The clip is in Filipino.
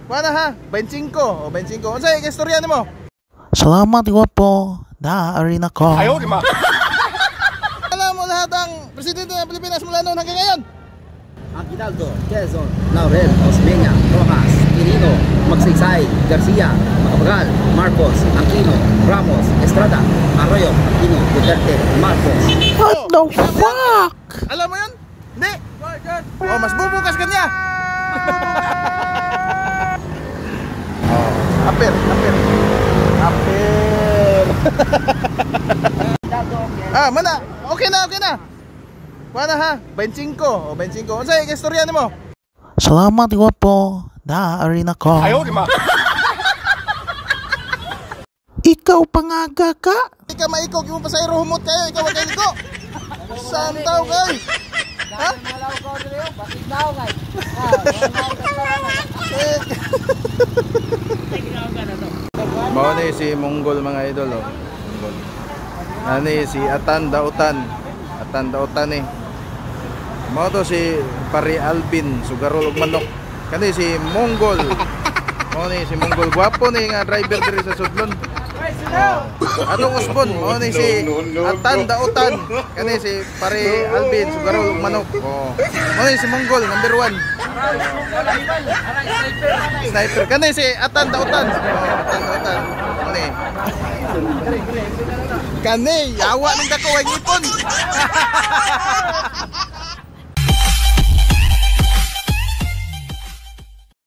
Kuha na ha, 25 o 25. Ano sa'yo, istorya mo? Salamat po. Naaarin ako. Ayaw, di ma. Alam mo lahat ang presidente ng Pilipinas mula noon hanggang ngayon? Aguinaldo, Quezon, Laurel, Osmeña, Rojas, Quirino, Magsaysay, Garcia, Macapagal, Marcos, Aquino, Ramos, Estrada, Arroyo, Aquino, Duterte, Marcos. What the fuck? Alam mo yun? Hindi. Oh, mas bubukas ka niya. Oh, apel. Mana? Okay na. Kuha na ha, 25 o 25. Ano sa'yo, istorya mo? Salamat po. Naaarin ako. Ayaw, di ma. Ikaw pangaga ka? Hindi ka maikog, yung pasayro humot kayo. Ikaw wag kayo liko. Saan tao kayo? Ha? Mau ni si Monggol mga idol oh. Monggol. Ani si Atan Dautan eh. Mau to si Pari Alvin Sugarol ug manok. Kani si Monggol. Mau ni si Monggol gwapo ni nga driver diri sa Sudlon. Atong usbon mau ni si Atan Dautan. Kani si Pari Alvin Sugarol ug manok. Oh. Mau ni si Monggol number 1. Sniper. Kani si Atan Dautan. Atan Dautan. Kani. Kani, yawa ng dako ay ngipon.